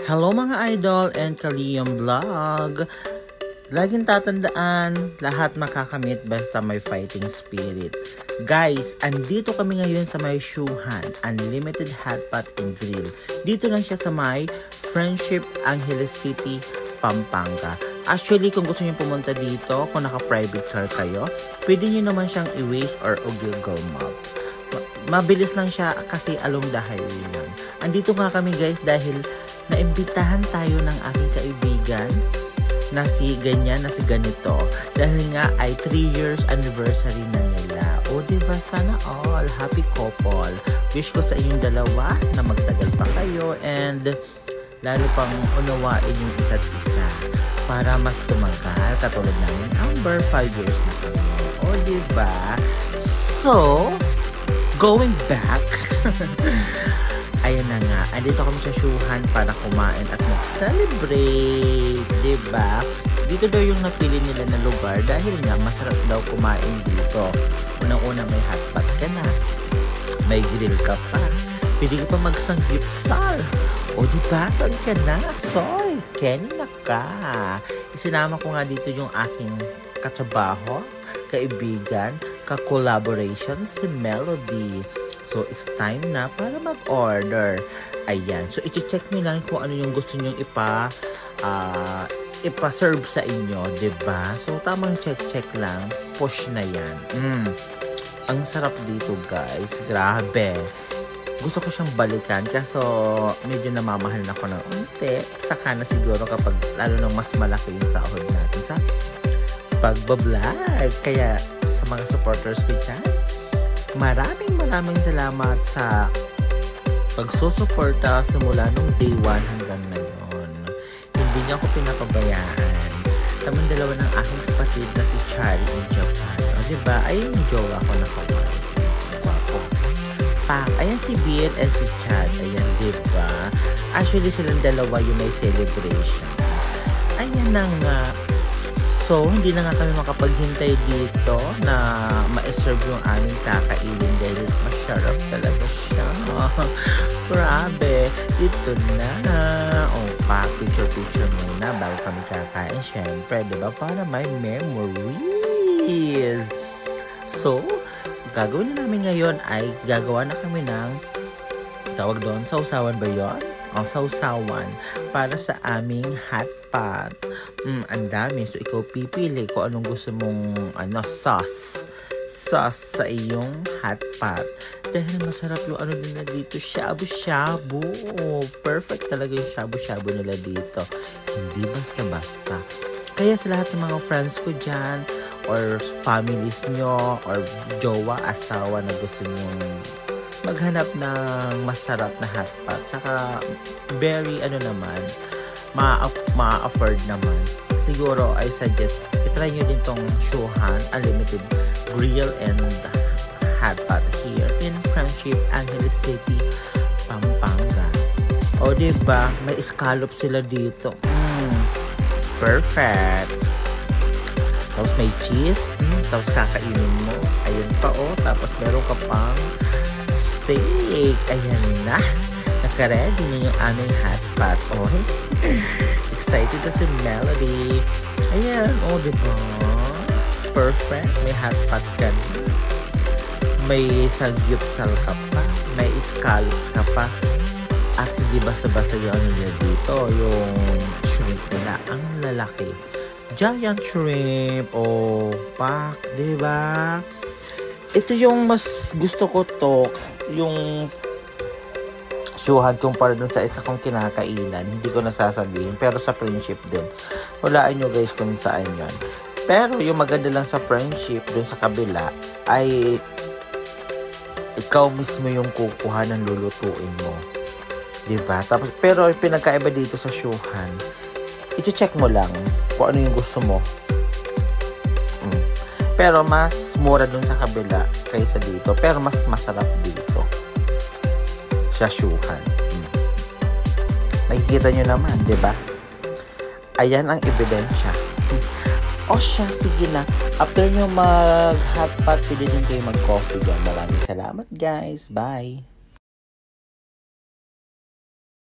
Hello mga idol and Kaliyom Vlog! Laging tatandaan, lahat makakamit basta may fighting spirit. Guys, andito kami ngayon sa may Shuhan, Unlimited Hotpot and Grill. Dito lang siya sa may Friendship, Angeles City, Pampanga. Actually, kung gusto niyo pumunta dito, kung naka-private car kayo, pwede niyo naman siyang i-Waze or Google Map. Mabilis lang siya kasi along the highway lang. Andito nga kami guys dahil naimbitahan tayo ng aking kaibigan na si ganyan, na si ganito. Dahil nga ay 3 years anniversary na nila. O diba, sana all happy couple. Wish ko sa inyong dalawa na magtagal pa kayo and lalo pang unawain yung isa't isa para mas tumagal. Katulad namin, Amber, 5 years na kami. O diba? So, going back, ayun na nga, andito kami sa Shuhan para kumain at mag-celebrate, diba? Dito daw yung napili nila na lugar dahil nga masarap daw kumain dito. Unang-una may hotpot ka na, may grill ka pa, pwede ka pa magsanggipsal. O diba, saan ka na? Soy, Kenny na ka. Isinama ko nga dito yung aking katrabaho, kaibigan, ka-collaboration, si Melody. So, it's time na para mag-order. Ayan. So, i-check nyo lang kung ano yung gusto nyong ipa-serve sa inyo. Diba? So, tamang check-check lang. Push na yan. Ang sarap dito, guys. Grabe. Gusto ko siyang balikan. Kaso, medyo namamahal na ako ng unti. Saka na siguro kapag lalo nang mas malaki yung sahod natin sa pagbablog. Kaya, sa mga supporters ko dyan, maraming salamat sa pagsusuporta simula nung day 1 hanggang ngayon. Hindi niya ako pinapabayaan. Kaming dalawa ng aking kapatid na si Charlie in Japan. O diba? Ayun yung jowa ko na kawan. Wapo. Pak, ayan si Beer and si Chad. Ayan, diba? Actually, silang dalawa yung may celebration. Ayan na nga. So, hindi na nga kami makapaghintay dito na ma-serve yung aming kakainin dahil masarap talaga siya. Grabe. Ito na. O, picture muna bago kami kakain. Siyempre, diba? Para may memories. So, gagawin na namin ngayon ay gagawa na kami ng tawag doon, sausawan ba yun? O, sausawan para sa aming hotpot. Ang dami. So, ikaw pipili kung anong gusto mong sauce sa iyong hotpot. Dahil masarap yung ano nila dito, shabu-shabu. Perfect talaga yung shabu-shabu nila dito. Hindi basta-basta. Kaya sa lahat ng mga friends ko dyan, or families nyo, or jowa, asawa na gusto nyong maghanap ng masarap na hotpot. Saka, very ma-afford naman. Siguro, I suggest, itry nyo din tong Shuhan Unlimited Grill and Hotpot here in Friendship, Angeles City, Pampanga. O, diba? May scallop sila dito. Perfect. Tapos may cheese. Tapos kakainin mo. Ayun pa, Tapos meron ka pang steak. Ayan na. Naka-ready na yung aming hotpot. Excited na si Melody. Ayan, diba? Perfect. May hotpot ka na. May sagyupsal ka pa. May scallops ka pa. At hindi basta-basta yung ano nila dito. Yung shrimp nila. Ang lalaki. Giant shrimp. Pak. Diba? Ito yung mas gusto ko to. Yung Shuhan kumpara dun sa isa kong kinakainan. Hindi ko nasasabihin. Pero sa Friendship din. Hulaan nyo guys kung saan yun. Pero yung maganda lang sa Friendship, dun sa kabila, ay ikaw mismo yung kukuha ng lulutuin mo. Diba? Tapos, pero yung pinagkaiba dito sa Shuhan, i-check mo lang kung ano yung gusto mo. Pero mas mura dun sa kabila kaysa dito. Pero mas masarap dito sa Shuhan. Nakikita nyo naman, diba? Ayan ang ebidensya. Sige na. After nyo mag-hotpot, pwede din kayo mag-coffee dyan. Maraming salamat, guys. Bye!